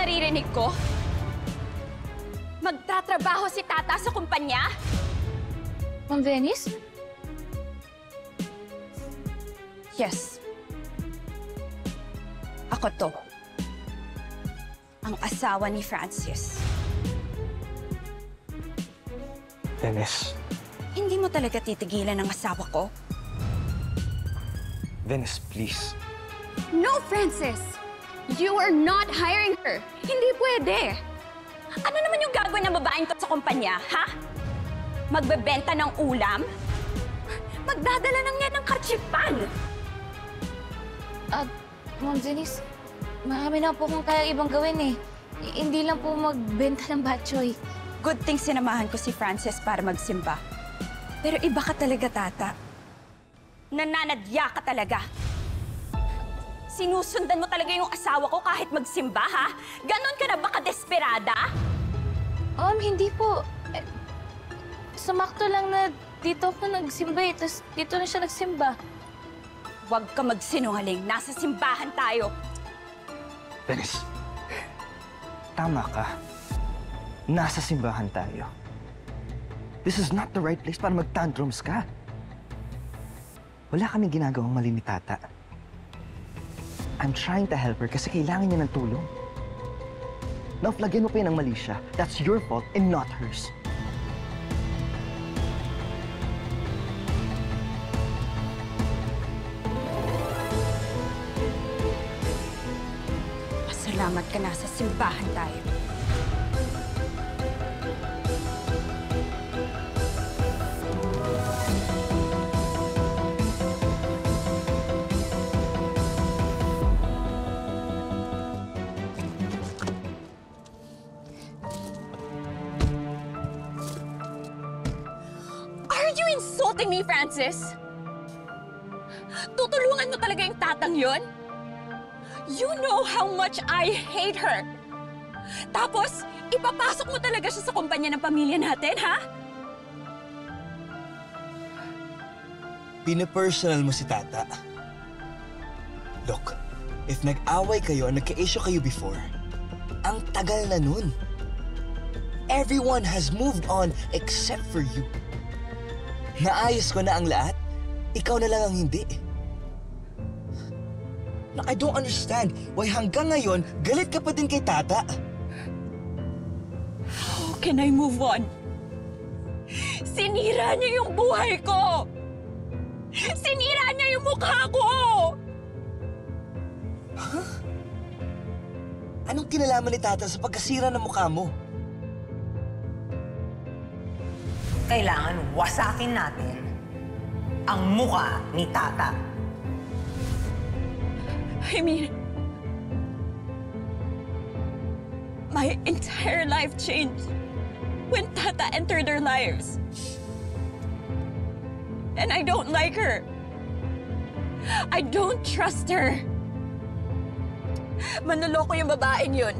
naririnig ko? Magtatrabaho si Tata sa kumpanya? Ma'am Venice? Yes. Ako to. Ang asawa ni Francis. Venice. Hindi mo talaga titigilan ang asawa ko? Venice, please. No, Francis! You are not hiring her. Hindi pwede. Ano naman yung gagawin ng babaeng to sa kumpanya, ha? Magbebenta ng ulam? Magdadala lang yan ng karchipan. Ma'am Venice, marami na po kung kaya ibang gawin eh. Hindi lang po magbenta ng batchoy. Good thing sinamahan ko si Francis para magsimba. Pero iba ka talaga, Tata. Nananadya ka talaga. Sinusundan mo talaga yung asawa ko kahit magsimba, ha? Ganon ka na ba kadesperada? Hindi po. Sumakto lang na dito ako nagsimba eh. Tapos dito na siya nagsimba. Huwag ka magsinungaling. Nasa simbahan tayo. Venice, tama ka. Nasa simbahan tayo. This is not the right place para mag-tantrums ka. Wala kaming ginagawang mali ni Tata. I'm trying to help her kasi kailangan niya ng tulong. Nauflagyan mo pa yun ng mali siya. That's your fault and not hers. Pasalamat ka na sa simbahan tayo. Are you insulting me, Francis? Tutulungan mo talaga yung tatang yon? You know how much I hate her. Tapos, ipapasok mo talaga siya sa kumpanya ng pamilya natin, ha? Pinapersonal mo si Tata. Look, if nag-away kayo o nagka-issue kayo before, ang tagal na nun. Everyone has moved on except for you. Naayos ko na ang lahat, ikaw na lang ang hindi. Now, I don't understand why hanggang ngayon, galit ka pa din kay Tata. How can I move on? Sinira niya yung buhay ko! Sinira niya yung mukha ko! Huh? Anong kinalaman ni Tata sa pagkasira ng mukha mo? Kailangan wasakin natin ang mukha ni Tata. I mean, my entire life changed when Tata entered our lives. And I don't like her. I don't trust her. Manloloko yung babaeng yun.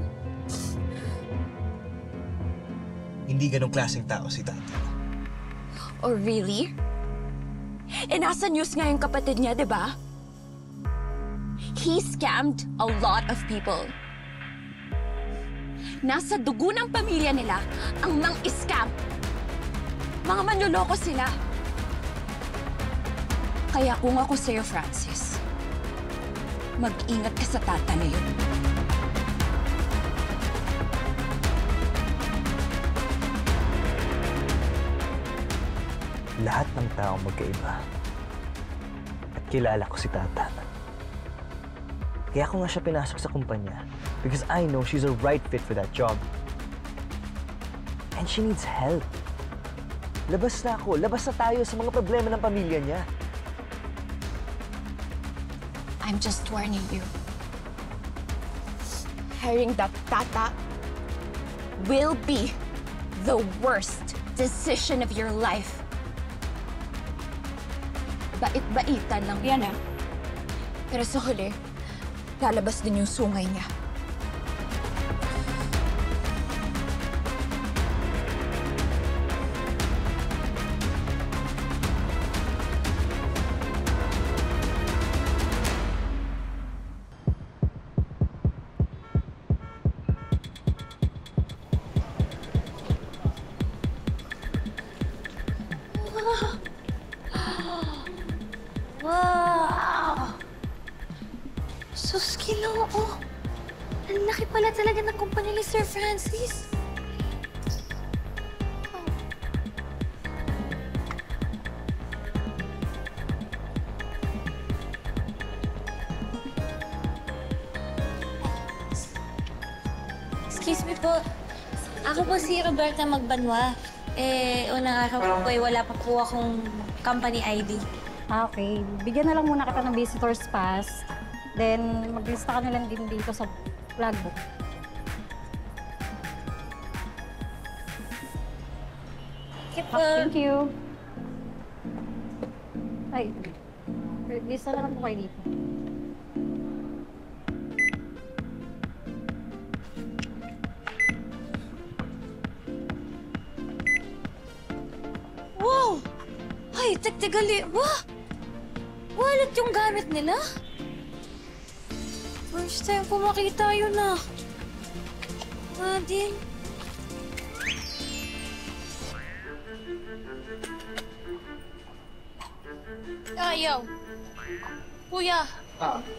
Hindi ganong klaseng tao si Tata. Oh, really? Eh, nasa news nga yung kapatid niya, di ba? He scammed a lot of people. Nasa dugo ng pamilya nila ang mang-scam. Mga manloloko sila. Kaya kung ako sa'yo, Francis, mag-ingat ka sa Tata na yun. Lahat ng tao magkaiba. At kilala ko si Tata. Kaya ako nga siya pinasok sa kumpanya because I know she's a right fit for that job. And she needs help. Labas na ako. Labas na tayo sa mga problema ng pamilya niya. I'm just warning you. Hiring that Tata will be the worst decision of your life. Bait-baitan lang yan, ha? Pero sa huli, lalabas din yung sungay niya. laki pala talaga ng kumpanya ni Sir Francis. Excuse me po. Ako po si Roberta Magbanwa. Unang araw po wala pa po akong company ID. Okay. Bigyan na lang muna kita ng visitor's pass. Then, maglista ka na lang din dito sa logbook. Thank you. Ay, lista na lang po kayo dito. Wow! Ay, tagtagali. Wow! Wallet yung gamit nila? First time ko makita yun ah. Nadine. Ayaw. Kuya,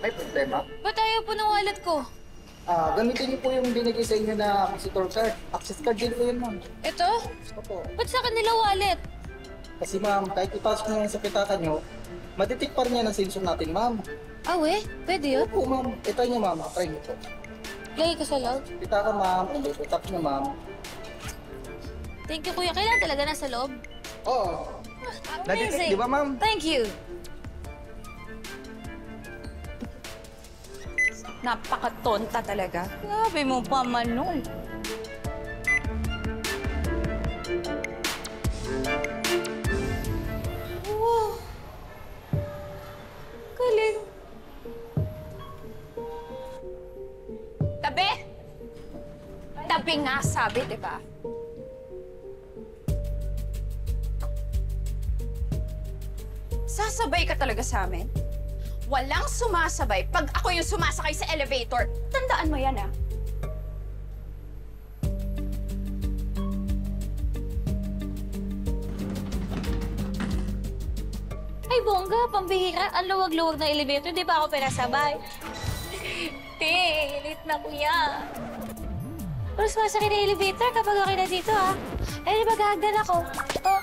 May problema. ba't ayaw po ng wallet ko? Gamitin niyo po yung binigay sa inyo na visitor card. Access card din po yun, ma'am. Ito? Opo. Ba't sa kanila wallet? Kasi ma'am, kahit ipasok nyo yan sa pitaka nyo, matitik pa rin yan ang sensor natin, ma'am. Ah, we? Pwede yun? Opo, ma'am. Try nyo, ma'am. Try nyo po. Lagay ko sa loob. Pitaka, ma'am. Tap nyo, ma'am. Thank you, kuya. Kailangan talaga nasa loob? Oo. Natitik, di ba, ma'am? Thank you. Napakatonta talaga. Grabe mo pa, Manol. Wow. Galing. Tabi! Tabi nga, sabi, di ba? Sasabay ka talaga sa amin? Walang sumasabay pag ako yung sumasakay sa elevator. Tandaan mo yan, ah. Ay, bongga, pambihira. Ang luwag-luwag ng elevator. Di ba ako pinasabay? Te, late na kuya. Pero sumasakay na elevator kapag okay na dito, ha? Eh, di ba gagdan ako? Oh.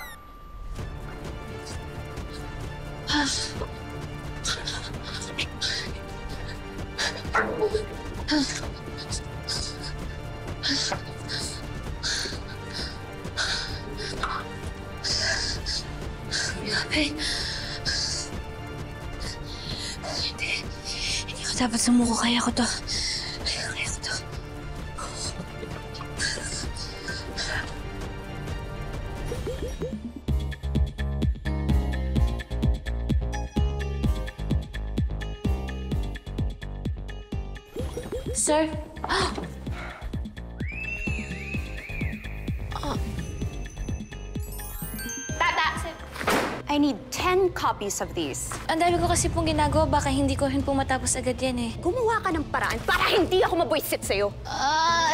Hindi ko dapat sumuko. Kaya ko to. Kaya ko to. Sir? Tata! I need 10 copies of these. Ang dami ko kasi pong ginagawa. Baka hindi ko rin po matapos agad yan eh. Gumawa ka ng paraan para hindi ako mabuisit sa'yo.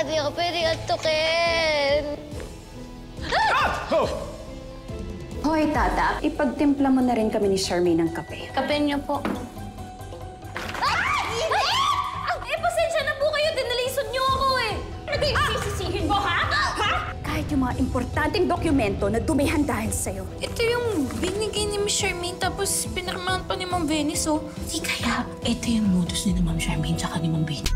Di ako pwede antukin. Hoy, Tata, ipagtimpla mo na rin kami ni Charmaine ng kape. Kape niyo po. Pasensya na po kayo. Dinalisod niyo ako eh. Ano ba yung sisisihin mo, ha? Ha? Kahit yung mga importanteng dokumento na dumihan dahil sa'yo. Ito yung binigay ni Miss Charmaine tapos pinirmahan pa ni Ma'am Venice, oh. Di kaya ito yung modus ni Ma'am Charmaine tsaka ni Ma'am Benny.